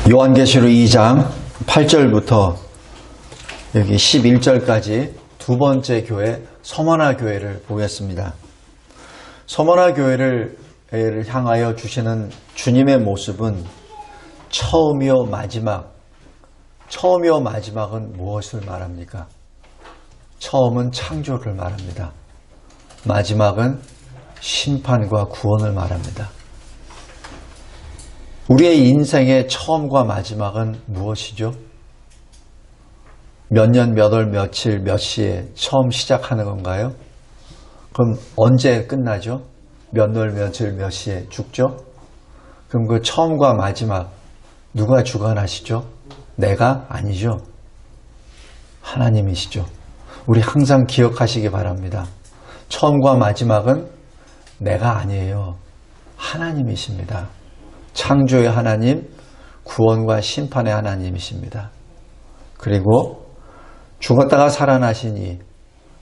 요한계시록 2장 8절부터 여기 11절까지 두 번째 교회 서머나 교회를 보겠습니다. 서머나 교회를 향하여 주시는 주님의 모습은 처음이요 마지막. 처음이요 마지막은 무엇을 말합니까? 처음은 창조를 말합니다. 마지막은 심판과 구원을 말합니다. 우리의 인생의 처음과 마지막은 무엇이죠? 몇 년, 몇 월, 며칠, 몇 시에 처음 시작하는 건가요? 그럼 언제 끝나죠? 몇 월, 며칠, 몇 시에 죽죠? 그럼 그 처음과 마지막 누가 주관하시죠? 내가 아니죠. 하나님이시죠. 우리 항상 기억하시기 바랍니다. 처음과 마지막은 내가 아니에요. 하나님이십니다. 창조의 하나님, 구원과 심판의 하나님이십니다. 그리고 죽었다가 살아나시니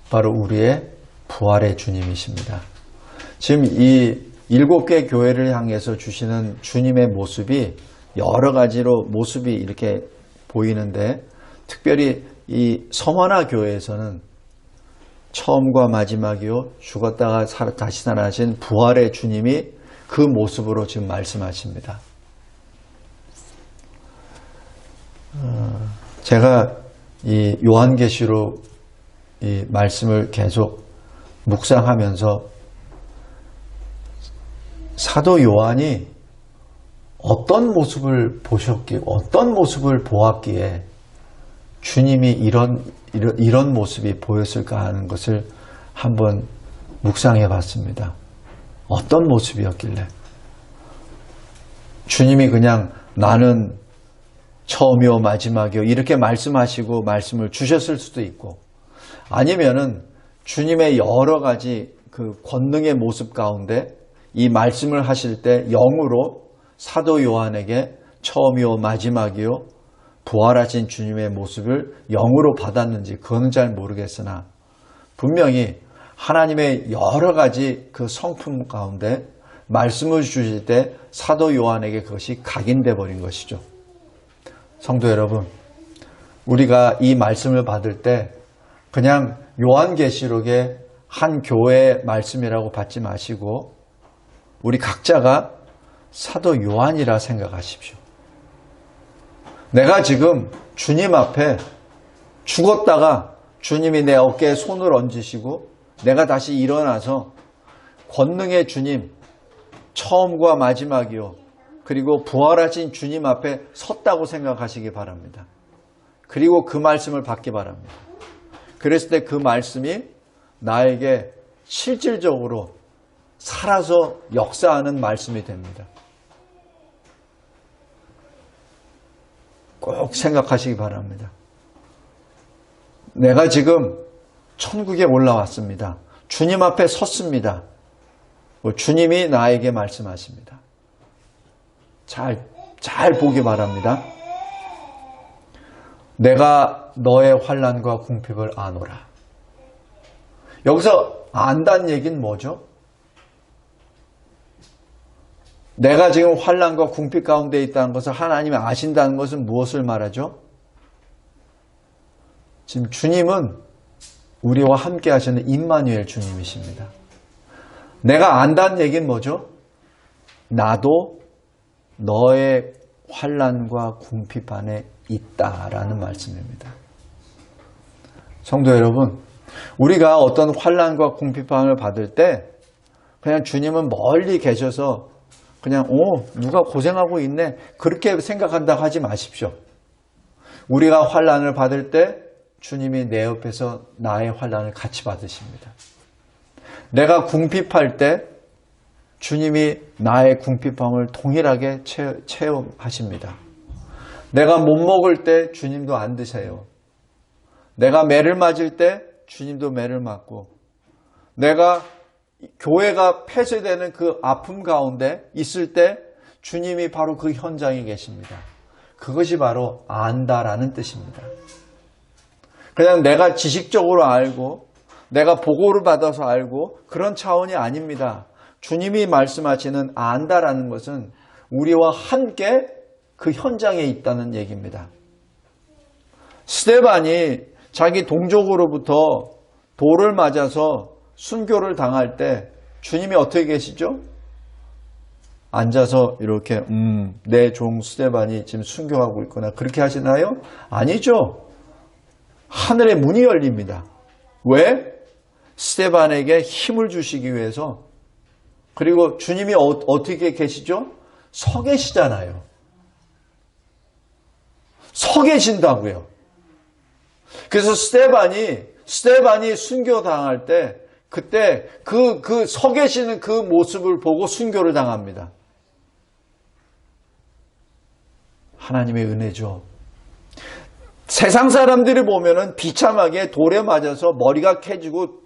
바로 우리의 부활의 주님이십니다. 지금 이 7개 교회를 향해서 주시는 주님의 모습이 여러 가지로 모습이 이렇게 보이는데, 특별히 이 서머나 교회에서는 처음과 마지막이요 죽었다가 다시 살아나신 부활의 주님이 그 모습으로 지금 말씀하십니다. 제가 이 요한계시록 이 말씀을 계속 묵상하면서 사도 요한이 어떤 모습을 보셨기에, 어떤 모습을 보았기에 주님이 이런 모습이 보였을까 하는 것을 한번 묵상해 봤습니다. 어떤 모습이었길래? 주님이 그냥 나는 처음이요 마지막이요 이렇게 말씀하시고 말씀을 주셨을 수도 있고, 아니면은 주님의 여러 가지 그 권능의 모습 가운데 이 말씀을 하실 때 영으로 사도 요한에게 처음이요 마지막이요 부활하신 주님의 모습을 영으로 받았는지 그건 잘 모르겠으나, 분명히 하나님의 여러 가지 그 성품 가운데 말씀을 주실 때 사도 요한에게 그것이 각인돼 버린 것이죠. 성도 여러분, 우리가 이 말씀을 받을 때 그냥 요한계시록의 한 교회의 말씀이라고 받지 마시고 우리 각자가 사도 요한이라 생각하십시오. 내가 지금 주님 앞에 죽었다가 주님이 내 어깨에 손을 얹으시고 내가 다시 일어나서 권능의 주님, 처음과 마지막이요 그리고 부활하신 주님 앞에 섰다고 생각하시기 바랍니다. 그리고 그 말씀을 받기 바랍니다. 그랬을 때 그 말씀이 나에게 실질적으로 살아서 역사하는 말씀이 됩니다. 꼭 생각하시기 바랍니다. 내가 지금 천국에 올라왔습니다. 주님 앞에 섰습니다. 주님이 나에게 말씀하십니다. 잘 보기 바랍니다. 내가 너의 환난과 궁핍을 아노라. 여기서 안다는 얘기는 뭐죠? 내가 지금 환난과 궁핍 가운데 있다는 것을 하나님이 아신다는 것은 무엇을 말하죠? 지금 주님은 우리와 함께 하시는 임마누엘 주님이십니다. 내가 안다는 얘기는 뭐죠? 나도 너의 환난과 궁핍 안에 있다라는 말씀입니다. 성도 여러분, 우리가 어떤 환난과 궁핍함을 받을 때 그냥 주님은 멀리 계셔서 그냥 누가 고생하고 있네 그렇게 생각한다고 하지 마십시오. 우리가 환난을 받을 때 주님이 내 옆에서 나의 환난을 같이 받으십니다. 내가 궁핍할 때 주님이 나의 궁핍함을 동일하게 체험하십니다. 내가 못 먹을 때 주님도 안 드세요. 내가 매를 맞을 때 주님도 매를 맞고, 내가 교회가 폐쇄되는 그 아픔 가운데 있을 때 주님이 바로 그 현장에 계십니다. 그것이 바로 안다라는 뜻입니다. 그냥 내가 지식적으로 알고 내가 보고를 받아서 알고 그런 차원이 아닙니다. 주님이 말씀하시는 안다라는 것은 우리와 함께 그 현장에 있다는 얘기입니다. 스데반이 자기 동족으로부터 돌을 맞아서 순교를 당할 때 주님이 어떻게 계시죠? 앉아서 이렇게 내 종 스데반이 지금 순교하고 있구나 그렇게 하시나요? 아니죠. 하늘의 문이 열립니다. 왜? 스데반에게 힘을 주시기 위해서. 그리고 주님이 어떻게 계시죠? 서 계시잖아요. 서 계신다고요. 그래서 스데반이 순교당할 때 그때 그 서 계시는 그 모습을 보고 순교를 당합니다. 하나님의 은혜죠. 세상 사람들이 보면은 비참하게 돌에 맞아서 머리가 캐지고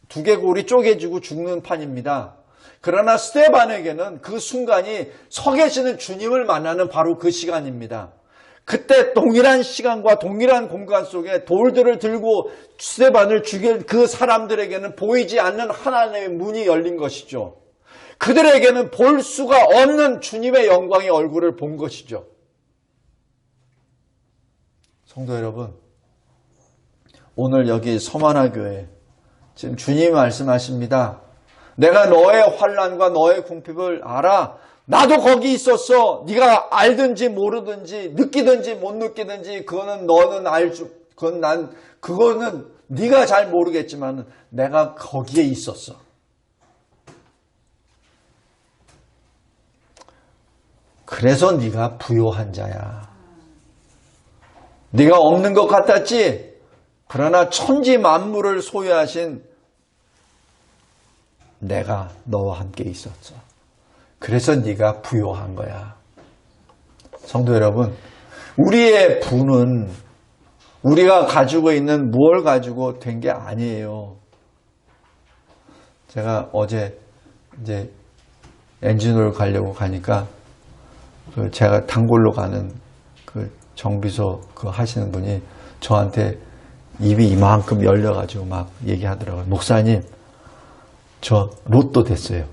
두개골이 쪼개지고 죽는 판입니다. 그러나 스데반에게는 그 순간이 서 계시는 주님을 만나는 바로 그 시간입니다. 그때 동일한 시간과 동일한 공간 속에 돌들을 들고 스데반을 죽일 그 사람들에게는 보이지 않는 하나님의 문이 열린 것이죠. 그들에게는 볼 수가 없는 주님의 영광의 얼굴을 본 것이죠. 성도 여러분, 오늘 여기 서만화 교회 지금 주님이 말씀하십니다. 내가 너의 환난과 너의 궁핍을 알아. 나도 거기 있었어. 네가 알든지 모르든지 느끼든지 못 느끼든지 그거는 그거는 네가 잘 모르겠지만 내가 거기에 있었어. 그래서 네가 부요한 자야. 네가 없는 것 같았지? 그러나 천지 만물을 소유하신 내가 너와 함께 있었어. 그래서 네가 부요한 거야. 성도 여러분, 우리의 부는 우리가 가지고 있는 무엇을 가지고 된 게 아니에요. 제가 어제 이제 엔진오일 가려고 가니까 제가 단골로 가는 그 정비소 그 하시는 분이 저한테 입이 이만큼 열려가지고 막 얘기하더라고요. 목사님, 저 로또 됐어요.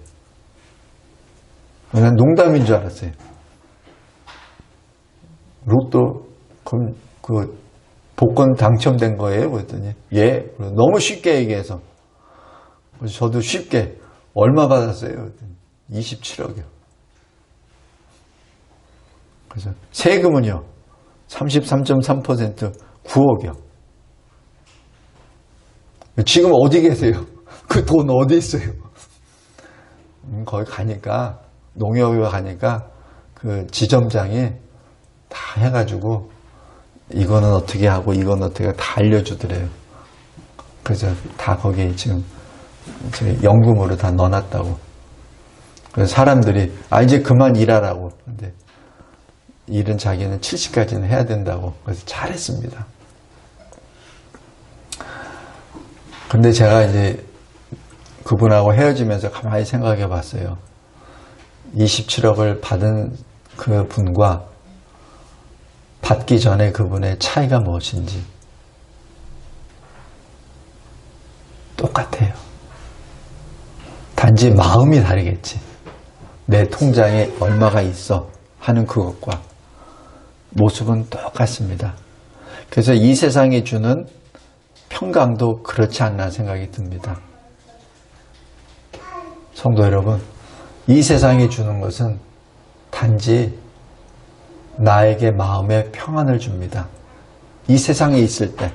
난 농담인 줄 알았어요. 로또, 그럼 그 복권 당첨된 거예요? 그랬더니 예. 너무 쉽게 얘기해서 저도 쉽게 얼마 받았어요? 그랬더니 27억이요. 그래서 세금은요 33.3% 9억이요. 지금 어디 계세요? 그 돈 어디 있어요? 거기 가니까 농협에 가니까 그 지점장이 다 해가지고 이거는 어떻게 하고 이거는 어떻게 하고 다 알려주더래요. 그래서 다 거기 지금 연금으로 다 넣어놨다고. 그래서 사람들이 이제 그만 일하라고. 근데 일은 자기는 70까지는 해야 된다고. 그래서 잘했습니다. 근데 제가 이제 그분하고 헤어지면서 가만히 생각해 봤어요. 27억을 받은 그 분과 받기 전에 그분의 차이가 무엇인지. 똑같아요. 단지 마음이 다르겠지. 내 통장에 얼마가 있어 하는 그것과 모습은 똑같습니다. 그래서 이 세상이 주는 평강도 그렇지 않나 생각이 듭니다. 성도 여러분, 이 세상이 주는 것은 단지 나에게 마음의 평안을 줍니다. 이 세상에 있을 때.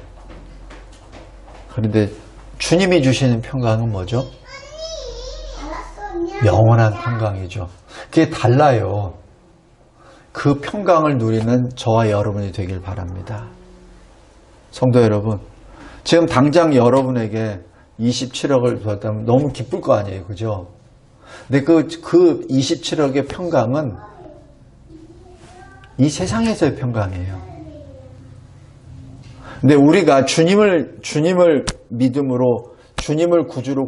그런데 주님이 주시는 평강은 뭐죠? 영원한 평강이죠. 그게 달라요. 그 평강을 누리는 저와 여러분이 되길 바랍니다. 성도 여러분, 지금 당장 여러분에게 27억을 줬다면 너무 기쁠 거 아니에요. 그죠? 근데 그 27억의 평강은 이 세상에서의 평강이에요. 근데 우리가 주님을 믿음으로 주님을 구주로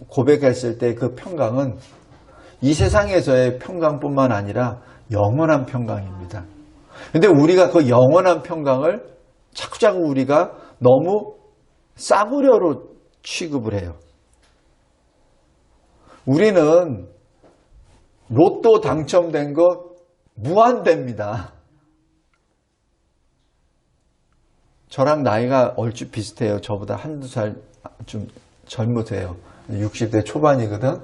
고백했을 때 그 평강은 이 세상에서의 평강뿐만 아니라 영원한 평강입니다. 근데 우리가 그 영원한 평강을 자꾸자꾸 우리가 너무 싸구려로 취급을 해요. 우리는 로또 당첨된 거 무한대입니다. 저랑 나이가 얼추 비슷해요. 저보다 한두 살 좀 젊으세요. 60대 초반이거든.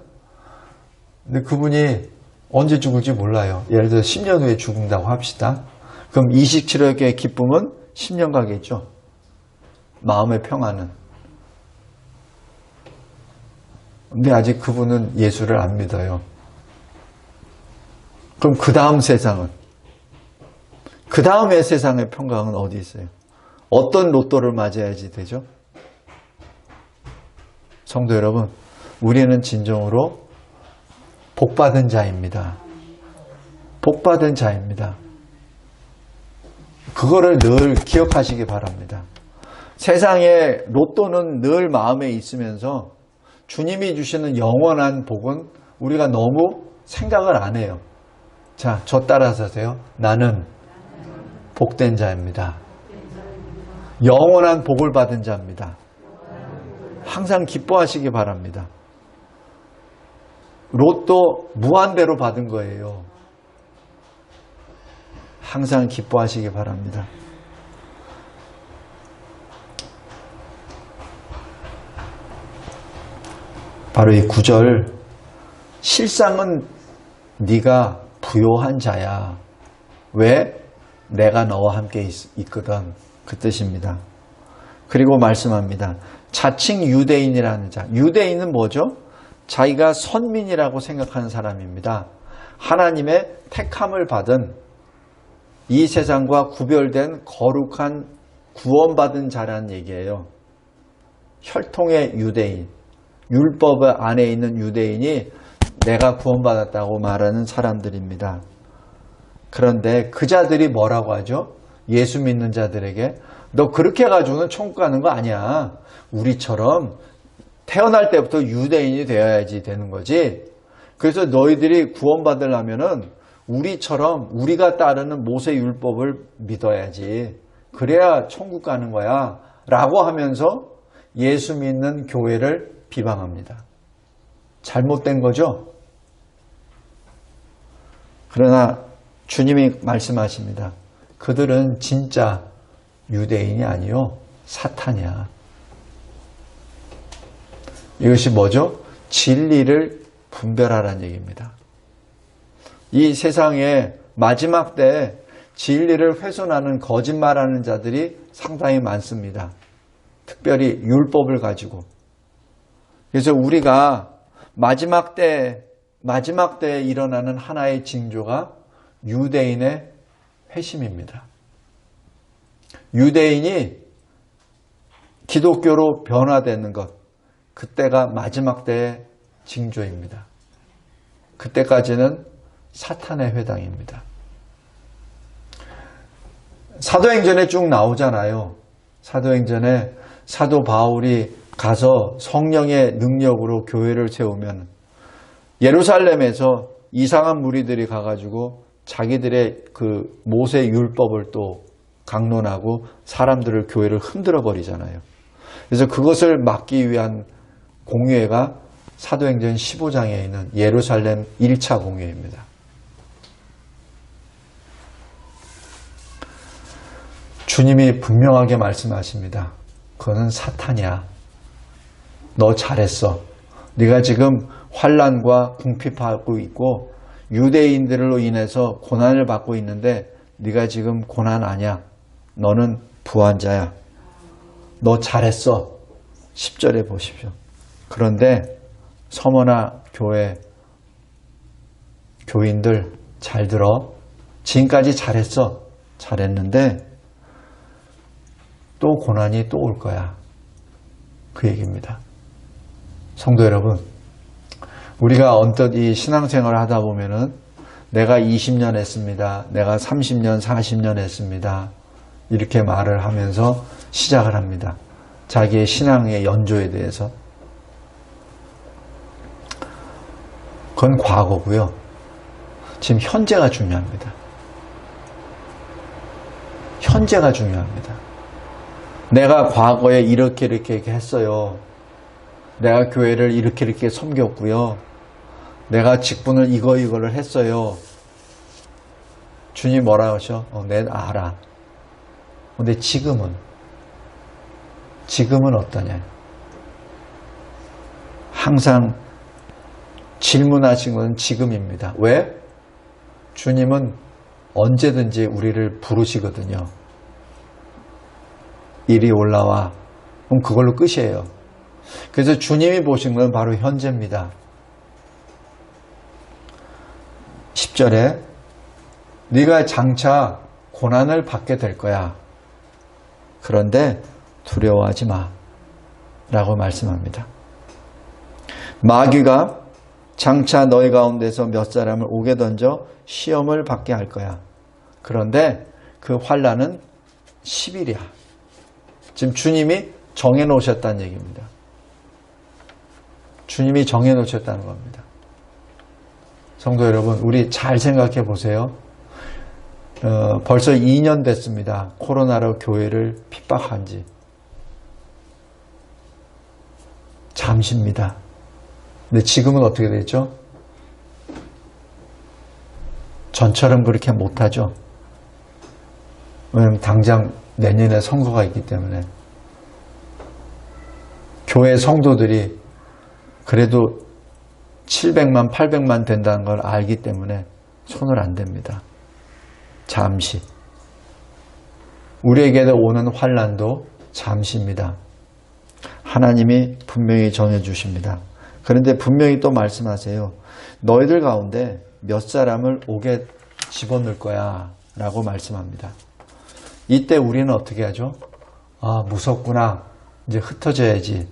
근데 그분이 언제 죽을지 몰라요. 예를 들어 10년 후에 죽는다고 합시다. 그럼 이식치료의 기쁨은 10년 가겠죠. 마음의 평안은. 근데 아직 그분은 예수를 안 믿어요. 그럼 그 다음 세상은? 그 다음의 세상의 평강은 어디 있어요? 어떤 로또를 맞아야지 되죠? 성도 여러분, 우리는 진정으로 복받은 자입니다. 복받은 자입니다. 그거를 늘 기억하시기 바랍니다. 세상에 로또는 늘 마음에 있으면서 주님이 주시는 영원한 복은 우리가 너무 생각을 안 해요. 자, 저 따라서 하세요. 나는 복된 자입니다. 영원한 복을 받은 자입니다. 항상 기뻐하시기 바랍니다. 로또 무한대로 받은 거예요. 항상 기뻐하시기 바랍니다. 바로 이 9절, 실상은 네가 부요한 자야. 왜? 내가 너와 함께 있거든. 그 뜻입니다. 그리고 말씀합니다. 자칭 유대인이라는 자. 유대인은 뭐죠? 자기가 선민이라고 생각하는 사람입니다. 하나님의 택함을 받은 이 세상과 구별된 거룩한 구원받은 자라는 얘기예요. 혈통의 유대인, 율법 안에 있는 유대인이 내가 구원받았다고 말하는 사람들입니다. 그런데 그 자들이 뭐라고 하죠? 예수 믿는 자들에게 너 그렇게 해가지고는 천국 가는 거 아니야. 우리처럼 태어날 때부터 유대인이 되어야지 되는 거지. 그래서 너희들이 구원받으려면은 우리처럼 우리가 따르는 모세 율법을 믿어야지. 그래야 천국 가는 거야. 라고 하면서 예수 믿는 교회를 비방합니다. 잘못된 거죠? 그러나 주님이 말씀하십니다. 그들은 진짜 유대인이 아니요 사탄이야. 이것이 뭐죠? 진리를 분별하라는 얘기입니다. 이 세상에 마지막 때 진리를 훼손하는 거짓말하는 자들이 상당히 많습니다. 특별히 율법을 가지고. 그래서 우리가 마지막 때에 일어나는 하나의 징조가 유대인의 회심입니다. 유대인이 기독교로 변화되는 것, 그때가 마지막 때의 징조입니다. 그때까지는 사탄의 회당입니다. 사도행전에 쭉 나오잖아요. 사도행전에 사도 바울이 가서 성령의 능력으로 교회를 세우면 예루살렘에서 이상한 무리들이 가가지고 자기들의 그 모세 율법을 또 강론하고 사람들을 교회를 흔들어 버리잖아요. 그래서 그것을 막기 위한 공회가 사도행전 15장에 있는 예루살렘 1차 공회입니다. 주님이 분명하게 말씀하십니다. 그거는 사탄이야. 너 잘했어. 네가 지금 환난과 궁핍하고 있고 유대인들로 인해서 고난을 받고 있는데 네가 지금 고난 아니야. 너는 부한자야. 너 잘했어. 10절에 보십시오. 그런데 서머나 교회 교인들 잘 들어. 지금까지 잘했어. 잘했는데 또 고난이 또 올 거야. 그 얘기입니다. 성도 여러분, 우리가 언뜻 이 신앙생활을 하다 보면은 내가 20년 했습니다. 내가 30년, 40년 했습니다. 이렇게 말을 하면서 시작을 합니다. 자기의 신앙의 연조에 대해서. 그건 과거고요. 지금 현재가 중요합니다. 현재가 중요합니다. 내가 과거에 이렇게 했어요. 내가 교회를 이렇게 섬겼고요. 내가 직분을 이거를 했어요. 주님 뭐라 하셔? 내 알아. 근데 지금은 어떠냐? 항상 질문하신 건 지금입니다. 왜? 주님은 언제든지 우리를 부르시거든요. 이리 올라와. 그럼 그걸로 끝이에요. 그래서 주님이 보신 건 바로 현재입니다. 10절에 네가 장차 고난을 받게 될 거야. 그런데 두려워하지 마. 라고 말씀합니다. 마귀가 장차 너희 가운데서 몇 사람을 옥에 던져 시험을 받게 할 거야. 그런데 그 환난은 10일이야. 지금 주님이 정해놓으셨다는 얘기입니다. 주님이 정해놓으셨다는 겁니다. 성도 여러분, 우리 잘 생각해 보세요. 벌써 2년 됐습니다. 코로나로 교회를 핍박한 지. 잠시입니다. 근데 지금은 어떻게 되죠? 전처럼 그렇게 못하죠. 왜냐하면 당장 내년에 선거가 있기 때문에. 교회 성도들이 그래도 700만, 800만 된다는 걸 알기 때문에 손을 안 댑니다. 잠시. 우리에게도 오는 환난도 잠시입니다. 하나님이 분명히 정해주십니다. 그런데 분명히 또 말씀하세요. 너희들 가운데 몇 사람을 옥에 집어넣을 거야 라고 말씀합니다. 이때 우리는 어떻게 하죠? 아, 무섭구나. 이제 흩어져야지.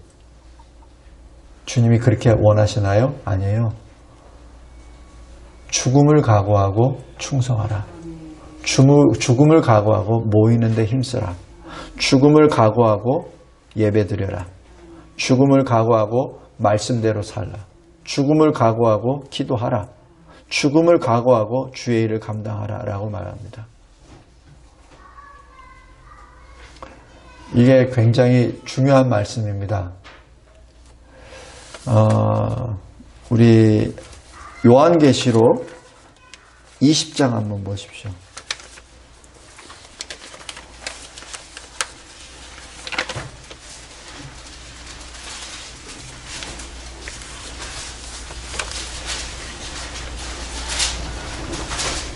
주님이 그렇게 원하시나요? 아니에요. 죽음을 각오하고 충성하라. 죽음을 각오하고 모이는데 힘쓰라. 죽음을 각오하고 예배드려라. 죽음을 각오하고 말씀대로 살라. 죽음을 각오하고 기도하라. 죽음을 각오하고 주의 일을 감당하라 라고 말합니다. 이게 굉장히 중요한 말씀입니다. 우리 요한계시록 20장 한번 보십시오.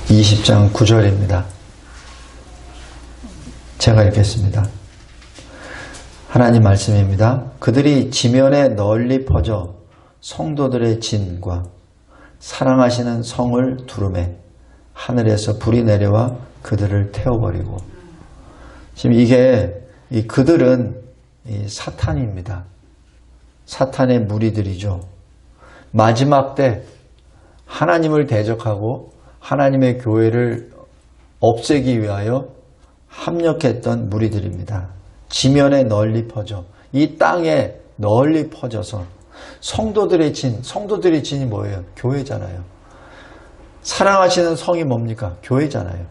(20장 9절입니다) 제가 읽겠습니다. 하나님 말씀입니다. 그들이 지면에 널리 퍼져 성도들의 진과 사랑하시는 성을 두르매 하늘에서 불이 내려와 그들을 태워버리고. 지금 이 그들은 사탄입니다. 사탄의 무리들이죠. 마지막 때 하나님을 대적하고 하나님의 교회를 없애기 위하여 합력했던 무리들입니다. 지면에 널리 퍼져, 이 땅에 널리 퍼져서 성도들의 진이 뭐예요? 교회잖아요. 사랑하시는 성이 뭡니까? 교회잖아요.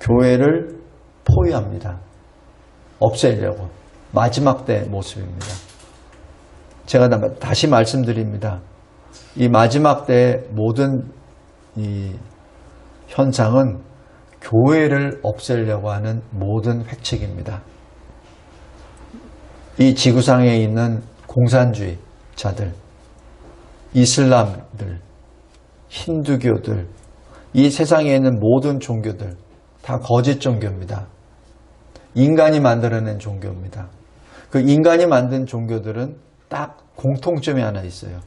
교회를 포위합니다. 없애려고. 마지막 때 모습입니다. 제가 다시 말씀드립니다. 이 마지막 때 모든 이 현상은 교회를 없애려고 하는 모든 획책입니다. 이 지구상에 있는 공산주의자들, 이슬람들, 힌두교들, 이 세상에 있는 모든 종교들 다 거짓 종교입니다. 인간이 만들어낸 종교입니다. 그 인간이 만든 종교들은 딱 공통점이 하나 있어요.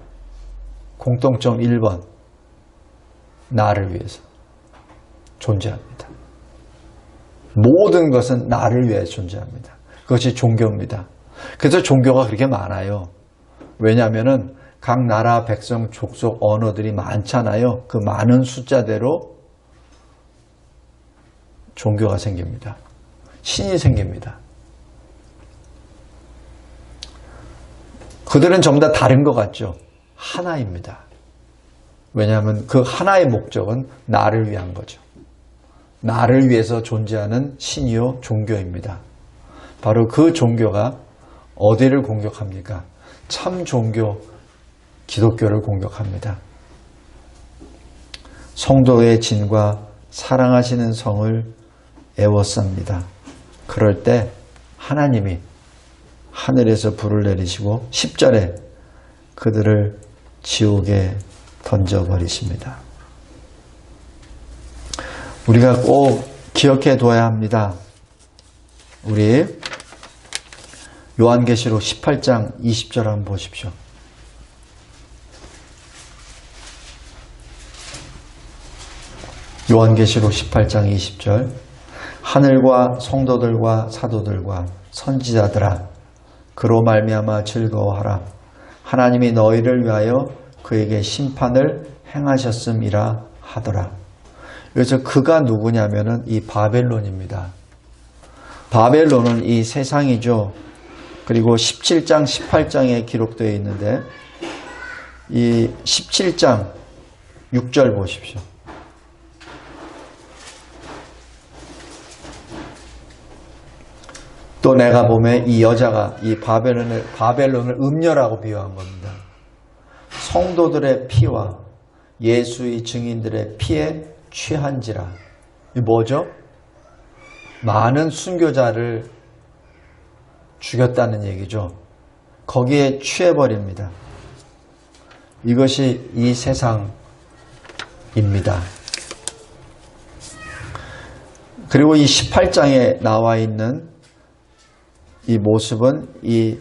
공통점 1번. 나를 위해서 존재합니다. 모든 것은 나를 위해 존재합니다. 그것이 종교입니다. 그래서 종교가 그렇게 많아요. 왜냐하면 각 나라, 백성, 족속, 언어들이 많잖아요. 그 많은 숫자대로 종교가 생깁니다. 신이 생깁니다. 그들은 전부 다 다른 것 같죠. 하나입니다. 왜냐하면 그 하나의 목적은 나를 위한 거죠. 나를 위해서 존재하는 신이요 종교입니다. 바로 그 종교가 어디를 공격합니까? 참 종교 기독교를 공격합니다. 성도의 진과 사랑하시는 성을 애워쌉니다. 그럴 때 하나님이 하늘에서 불을 내리시고 10절에 그들을 지옥에 던져버리십니다. 우리가 꼭 기억해 둬야 합니다. 우리 요한계시록 18장 20절 한번 보십시오. 요한계시록 18장 20절 하늘과 성도들과 사도들과 선지자들아 그로 말미암아 즐거워하라. 하나님이 너희를 위하여 그에게 심판을 행하셨음이라 하더라. 그래서 그가 누구냐면은 이 바벨론입니다. 바벨론은 이 세상이죠. 그리고 17장, 18장에 기록되어 있는데 이 17장 6절 보십시오. 또 내가 보면 이 여자가 이 바벨론을 음녀라고 비유한 겁니다. 성도들의 피와 예수의 증인들의 피에 취한지라. 이 뭐죠? 많은 순교자를 죽였다는 얘기죠. 거기에 취해버립니다. 이것이 이 세상입니다. 그리고 이 18장에 나와 있는 이 모습은 이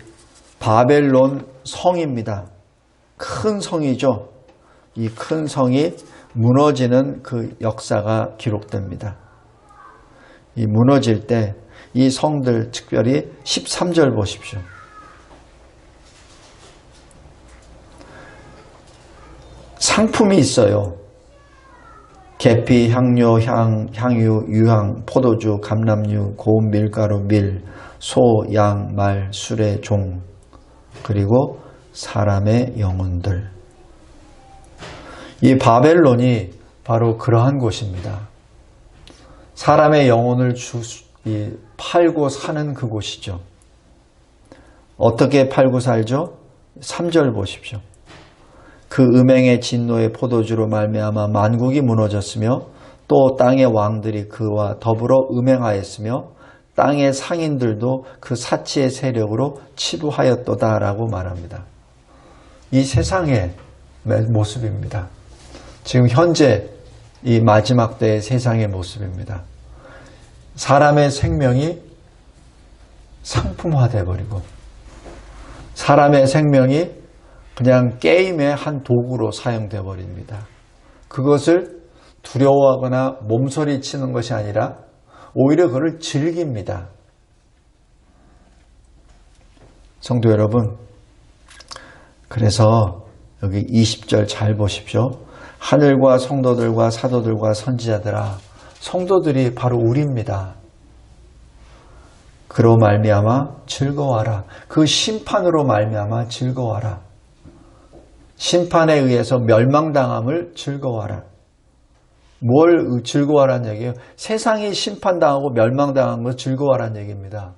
바벨론 성입니다. 큰 성이죠. 이 큰 성이 무너지는 그 역사가 기록됩니다. 이 무너질 때 이 성들 특별히 13절 보십시오. 상품이 있어요. 계피, 향료, 향유, 유향, 포도주, 감람유, 고운 밀가루, 밀, 소, 양, 말, 수레, 종, 그리고 사람의 영혼들. 이 바벨론이 바로 그러한 곳입니다. 사람의 영혼을 팔고 사는 그곳이죠. 어떻게 팔고 살죠? 3절 보십시오. 그 음행의 진노의 포도주로 말미암아 만국이 무너졌으며 또 땅의 왕들이 그와 더불어 음행하였으며 땅의 상인들도 그 사치의 세력으로 치부하였도다라고 말합니다. 이 세상의 모습입니다. 지금 현재 이 마지막 때의 세상의 모습입니다. 사람의 생명이 상품화돼 버리고 사람의 생명이 그냥 게임의 한 도구로 사용돼 버립니다. 그것을 두려워하거나 몸서리치는 것이 아니라 오히려 그를 즐깁니다. 성도 여러분, 그래서 여기 20절 잘 보십시오. 하늘과 성도들과 사도들과 선지자들아, 성도들이 바로 우리입니다. 그로 말미암아 즐거워하라. 그 심판으로 말미암아 즐거워하라. 심판에 의해서 멸망당함을 즐거워하라. 뭘 즐거워하라는 얘기예요? 세상이 심판당하고 멸망당한 걸 즐거워하라는 얘기입니다.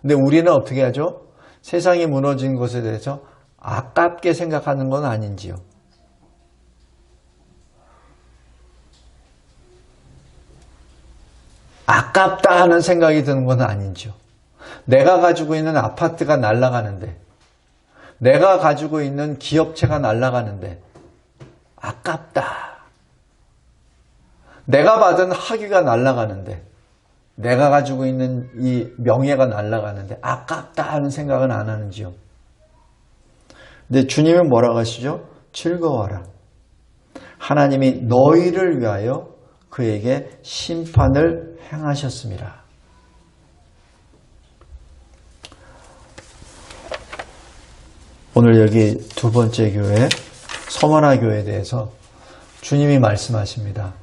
근데 우리는 어떻게 하죠? 세상이 무너진 것에 대해서 아깝게 생각하는 건 아닌지요? 아깝다 하는 생각이 드는 건 아닌지요? 내가 가지고 있는 아파트가 날아가는데, 내가 가지고 있는 기업체가 날아가는데 아깝다. 내가 받은 학위가 날아가는데, 내가 가지고 있는 이 명예가 날아가는데 아깝다 하는 생각은 안 하는지요? 근데 주님은 뭐라고 하시죠? 즐거워하라. 하나님이 너희를 위하여 그에게 심판을 행하셨습니다. 오늘 여기 두 번째 교회, 서머나 교회에 대해서 주님이 말씀하십니다.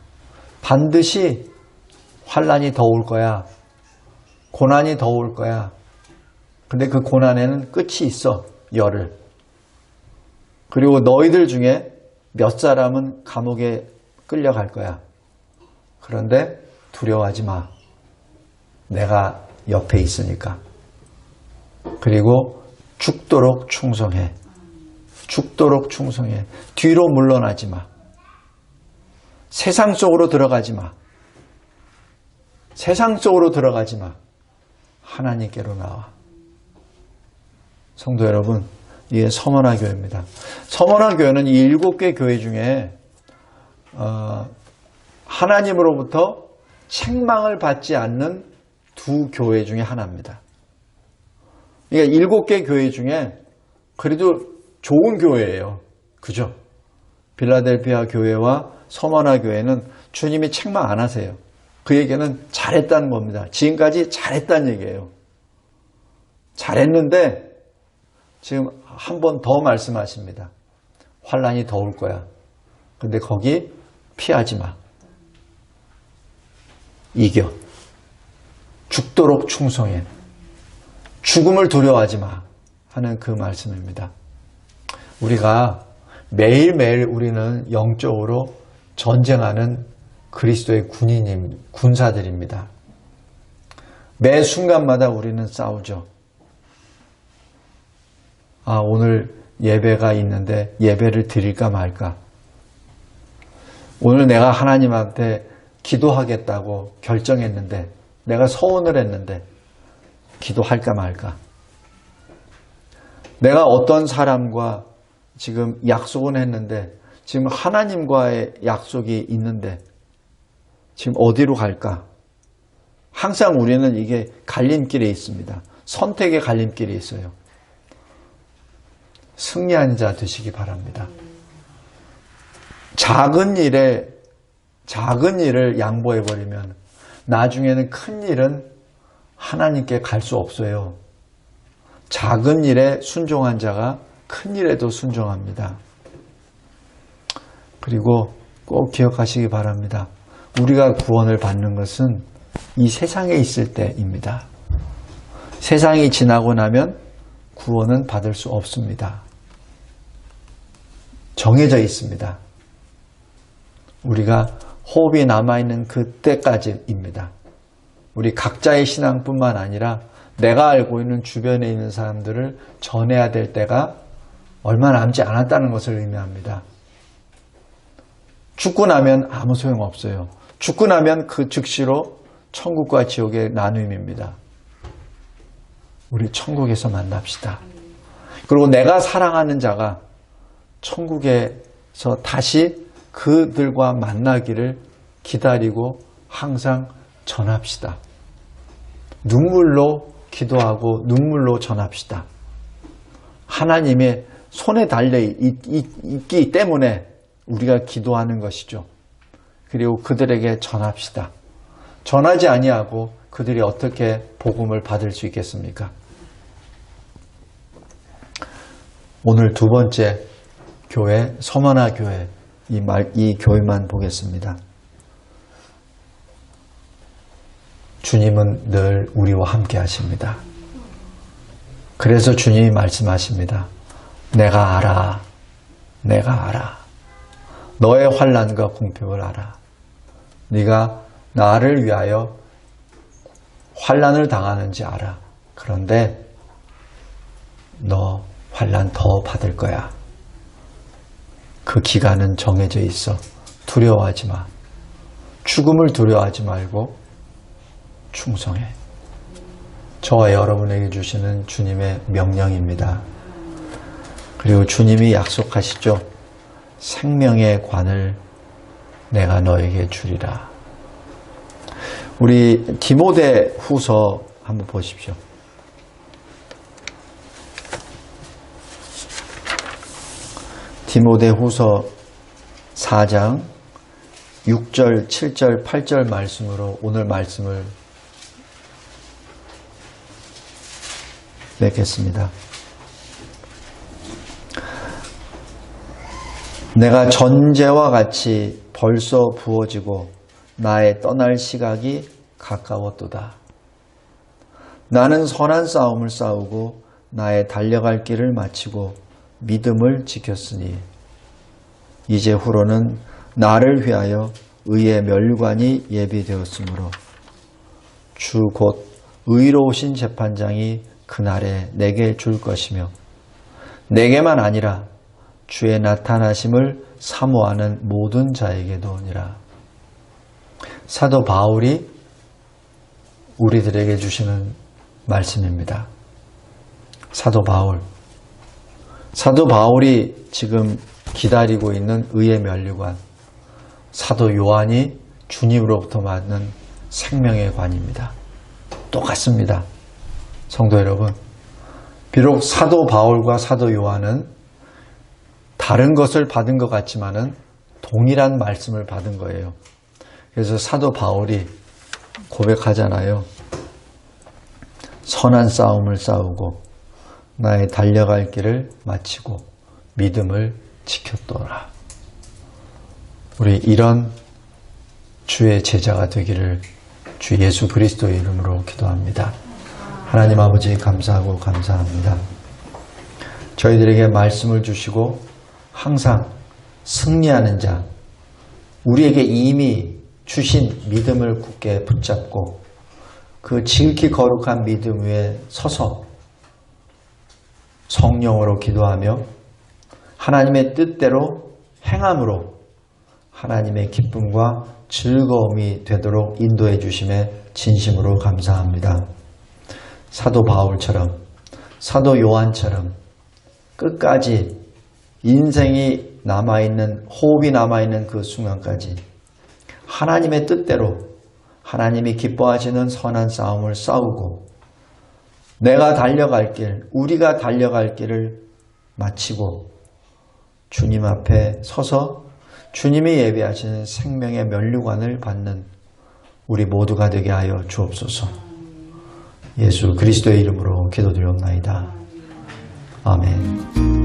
반드시 환난이 더 올 거야. 고난이 더 올 거야. 근데 그 고난에는 끝이 있어. 열흘. 그리고 너희들 중에 몇 사람은 감옥에 끌려갈 거야. 그런데 두려워하지 마. 내가 옆에 있으니까. 그리고 죽도록 충성해. 죽도록 충성해. 뒤로 물러나지 마. 세상 속으로 들어가지 마. 세상 속으로 들어가지 마. 하나님께로 나와. 성도 여러분, 이게 서머나 교회입니다. 서머나 교회는 이 7개 교회 중에 하나님으로부터 책망을 받지 않는 2 교회 중에 하나입니다. 그러니까 7개 교회 중에 그래도 좋은 교회예요. 그죠? 빌라델피아 교회와 서머나 교회는 주님이 책망 안 하세요. 그 얘기는 잘했다는 겁니다. 지금까지 잘했다는 얘기예요. 잘했는데 지금 한 번 더 말씀하십니다. 환란이 더 올 거야. 근데 거기 피하지 마. 이겨. 죽도록 충성해. 죽음을 두려워하지 마. 하는 그 말씀입니다. 우리가 매일매일 우리는 영적으로 전쟁하는 그리스도의 군사들입니다. 매 순간마다 우리는 싸우죠. 오늘 예배가 있는데 예배를 드릴까 말까. 오늘 내가 하나님한테 기도하겠다고 결정했는데, 내가 서원을 했는데 기도할까 말까. 내가 어떤 사람과 지금 약속은 했는데, 지금 하나님과의 약속이 있는데 지금 어디로 갈까? 항상 우리는 이게 갈림길에 있습니다. 선택의 갈림길에 있어요. 승리한 자 되시기 바랍니다. 작은 일을 양보해버리면 나중에는 큰 일은 하나님께 갈 수 없어요. 작은 일에 순종한 자가 큰 일에도 순종합니다. 그리고 꼭 기억하시기 바랍니다. 우리가 구원을 받는 것은 이 세상에 있을 때입니다. 세상이 지나고 나면 구원은 받을 수 없습니다. 정해져 있습니다. 우리가 호흡이 남아있는 그때까지입니다. 우리 각자의 신앙뿐만 아니라 내가 알고 있는 주변에 있는 사람들을 전해야 될 때가 얼마 남지 않았다는 것을 의미합니다. 죽고 나면 아무 소용없어요. 죽고 나면 그 즉시로 천국과 지옥의 나눔입니다. 우리 천국에서 만납시다. 그리고 내가 사랑하는 자가 천국에서 다시 그들과 만나기를 기다리고 항상 전합시다. 눈물로 기도하고 눈물로 전합시다. 하나님의 손에 달려 있기 때문에 우리가 기도하는 것이죠. 그리고 그들에게 전합시다. 전하지 아니하고 그들이 어떻게 복음을 받을 수 있겠습니까? 오늘 2번째 교회, 서머나 교회, 이 교회만 보겠습니다. 주님은 늘 우리와 함께 하십니다. 그래서 주님이 말씀하십니다. 내가 알아. 내가 알아. 너의 환난과 공평을 알아. 네가 나를 위하여 환난을 당하는지 알아. 그런데 너 환난 더 받을 거야. 그 기간은 정해져 있어. 두려워하지 마. 죽음을 두려워하지 말고 충성해. 저와 여러분에게 주시는 주님의 명령입니다. 그리고 주님이 약속하시죠. 생명의 관을 내가 너에게 주리라. 우리 디모데 후서 한번 보십시오. 디모데 후서 4장 6절, 7절, 8절 말씀으로 오늘 말씀을 맺겠습니다. 내가 전제와 같이 벌써 부어지고 나의 떠날 시각이 가까웠도다. 나는 선한 싸움을 싸우고 나의 달려갈 길을 마치고 믿음을 지켰으니 이제 후로는 나를 위하여 의의 멸관이 예비되었으므로 주 곧 의로우신 재판장이 그날에 내게 줄 것이며 내게만 아니라 주의 나타나심을 사모하는 모든 자에게도니라. 사도 바울이 우리들에게 주시는 말씀입니다. 사도 바울이 지금 기다리고 있는 의의 면류관, 사도 요한이 주님으로부터 받는 생명의 관입니다. 똑같습니다. 성도 여러분, 비록 사도 바울과 사도 요한은 다른 것을 받은 것 같지만은 동일한 말씀을 받은 거예요. 그래서 사도 바울이 고백하잖아요. 선한 싸움을 싸우고 나의 달려갈 길을 마치고 믿음을 지켰더라. 우리 이런 주의 제자가 되기를 주 예수 그리스도의 이름으로 기도합니다. 하나님 아버지 감사하고 감사합니다. 저희들에게 말씀을 주시고 항상 승리하는 자, 우리에게 이미 주신 믿음을 굳게 붙잡고 그 지극히 거룩한 믿음 위에 서서 성령으로 기도하며 하나님의 뜻대로 행함으로 하나님의 기쁨과 즐거움이 되도록 인도해 주심에 진심으로 감사합니다. 사도 바울처럼, 사도 요한처럼 끝까지 인생이 남아있는, 호흡이 남아있는 그 순간까지 하나님의 뜻대로 하나님이 기뻐하시는 선한 싸움을 싸우고 내가 달려갈 길, 우리가 달려갈 길을 마치고 주님 앞에 서서 주님이 예비하시는 생명의 면류관을 받는 우리 모두가 되게 하여 주옵소서. 예수 그리스도의 이름으로 기도드리옵나이다. 아멘.